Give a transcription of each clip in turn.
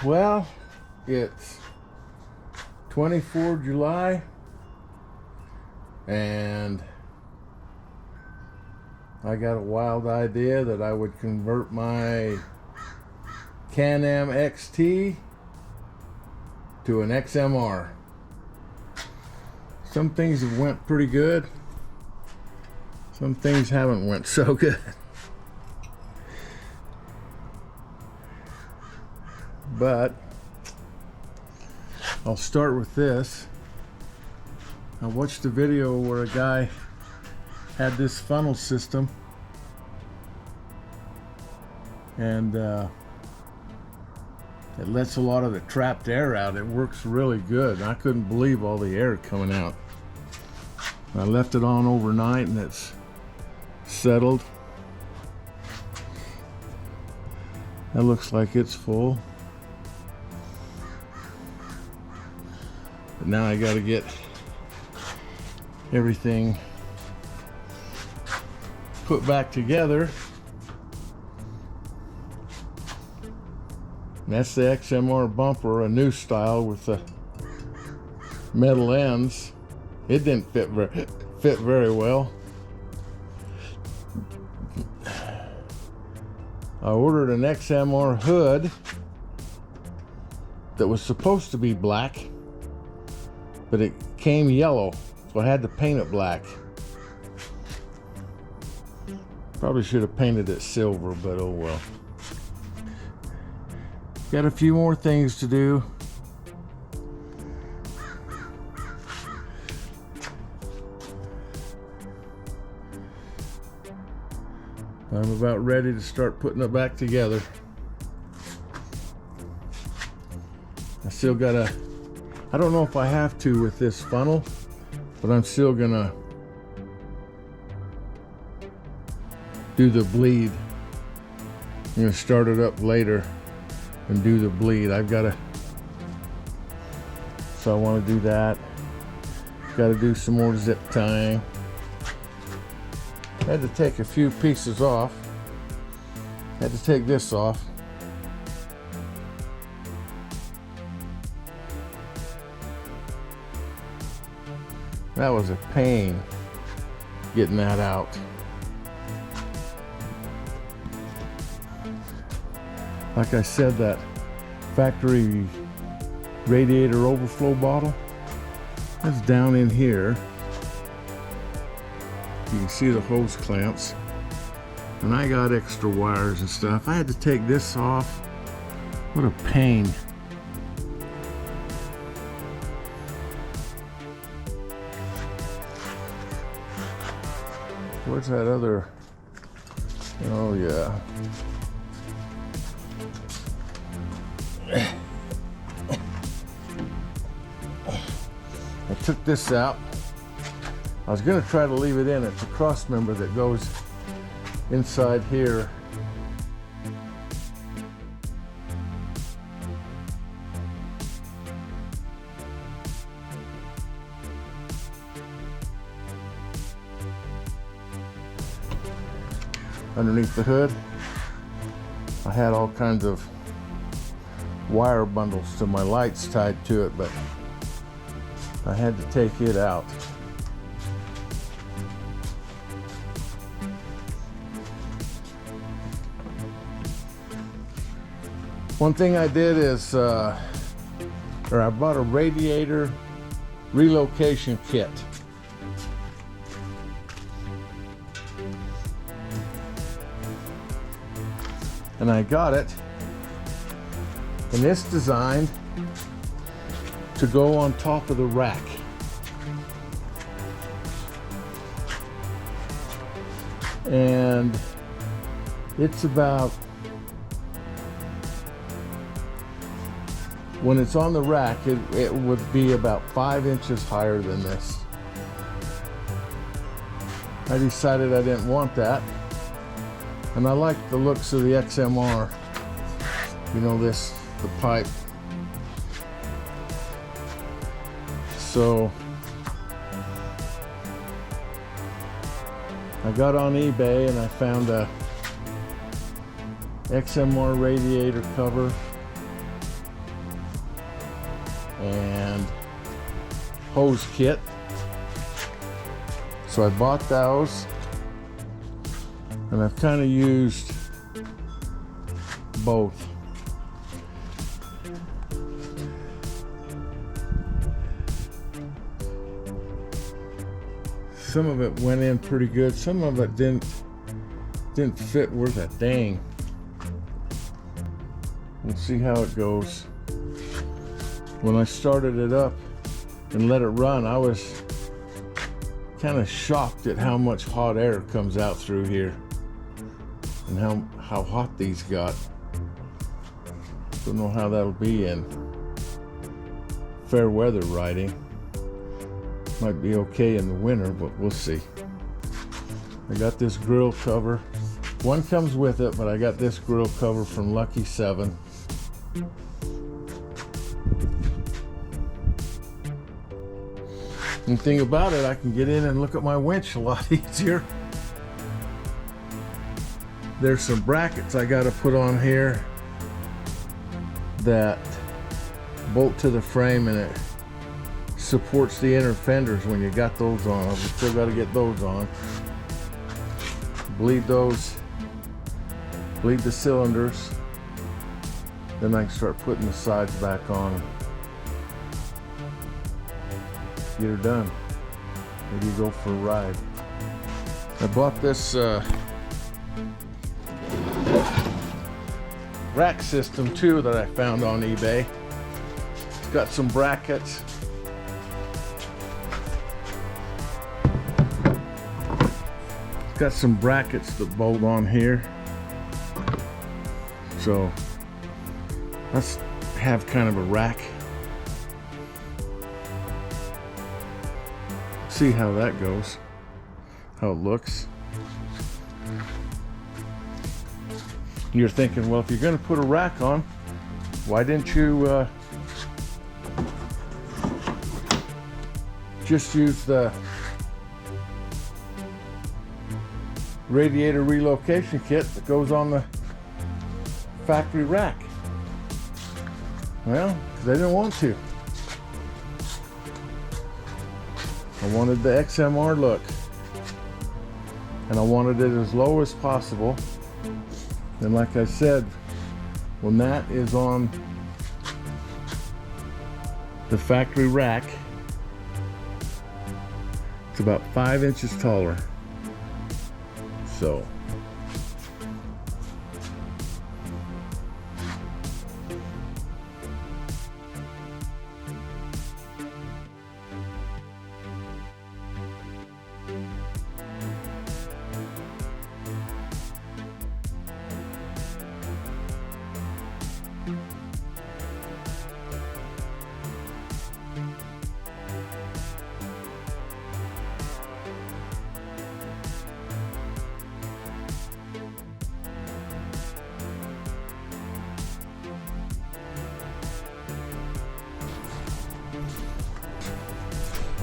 Well, it's 24 July and I got a wild idea that I would convert my Can-Am XT to an XMR. Some things have went pretty good. Some things haven't went so good. But I'll start with this. I watched a video where a guy had this funnel system and it lets a lot of the trapped air out. It works really good. I couldn't believe all the air coming out. I left it on overnight and it's settled. That looks like it's full. But now I got to get everything put back together. And that's the XMR bumper, a new style with the metal ends. It didn't fit very well. I ordered an XMR hood that was supposed to be black, but it came yellow, so I had to paint it black. Probably should have painted it silver, but oh well. Got a few more things to do. I'm about ready to start putting it back together. I still gotta, I don't know if I have to with this funnel, but I'm still gonna do the bleed. I'm gonna start it up later and do the bleed. I've gotta, so I wanna do that. Gotta do some more zip tying. Had to take a few pieces off. Had to take this off. That was a pain getting that out. Like I said, that factory radiator overflow bottle, that's down in here. You can see the hose clamps. And I got extra wires and stuff. I had to take this off. What a pain. Where's that other? Oh yeah. I took this out. I was going to try to leave it in. It's a cross member that goes inside here. Underneath the hood, I had all kinds of wire bundles to my lights tied to it, but I had to take it out. One thing I did is, I bought a radiator relocation kit. And I got it, and it's designed to go on top of the rack. And it's about, when it's on the rack, it would be about 5 inches higher than this. I decided I didn't want that. And I like the looks of the XMR. You know, this, the pipe. So I got on eBay and I found a XMR radiator cover and hose kit. So I bought those, and I've kind of used both. Some of it went in pretty good, some of it didn't fit worth a dang. We'll see how it goes. When I started it up and let it run, I was kind of shocked at how much hot air comes out through here and how hot these got. Don't know how that'll be in fair weather riding. Might be okay in the winter, but we'll see. I got this grill cover. One comes with it, but I got this grill cover from Lucky 7. And the thing about it, I can get in and look at my winch a lot easier. There's some brackets I got to put on here that bolt to the frame, and it supports the inner fenders when you got those on. I've still got to get those on. Bleed the cylinders, then I can start putting the sides back on and get her done. Maybe go for a ride. I bought this rack system too that I found on eBay. It's got some brackets. It's got some brackets that bolt on here. So let's have kind of a rack. See how that goes, how it looks. You're thinking, well, if you're going to put a rack on, why didn't you just use the radiator relocation kit that goes on the factory rack? Well, because I didn't want to. I wanted the XMR Look, and I wanted it as low as possible. And like I said, when that is on the factory rack, it's about 5 inches taller. So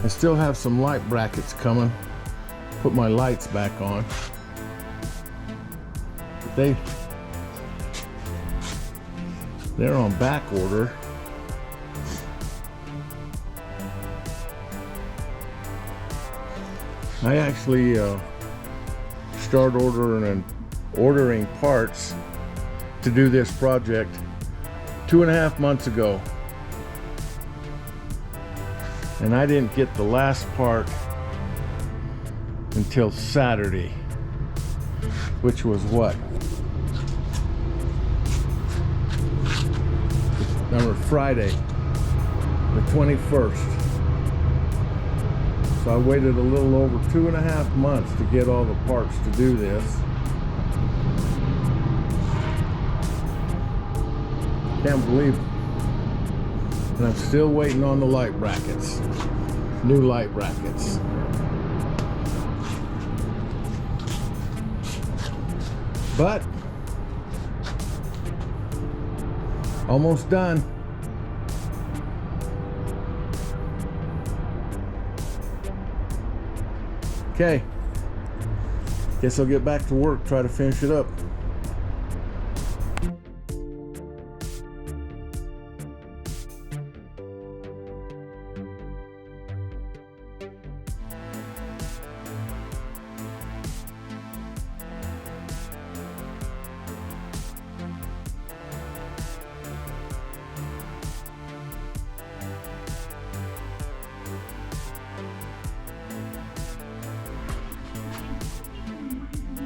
I still have some light brackets coming. Put my lights back on. But they're on back order. I actually started ordering parts to do this project 2.5 months ago. And I didn't get the last part until Saturday, which was what? Friday, the 21st. So I waited a little over 2.5 months to get all the parts to do this. Can't believe it. And I'm still waiting on the light brackets. New light brackets. But almost done. Okay. Guess I'll get back to work, try to finish it up.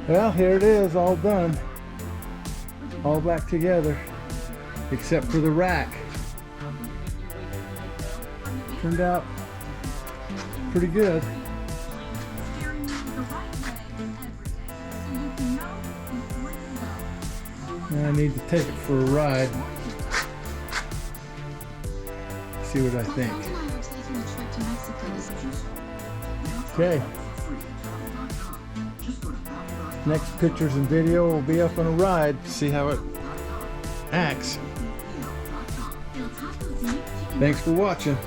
Well, here it is, all done. All back together, except for the rack. Turned out pretty good. I need to take it for a ride. See what I think. Okay. Next pictures and video will be up on a ride. See how it acts. Thanks for watching.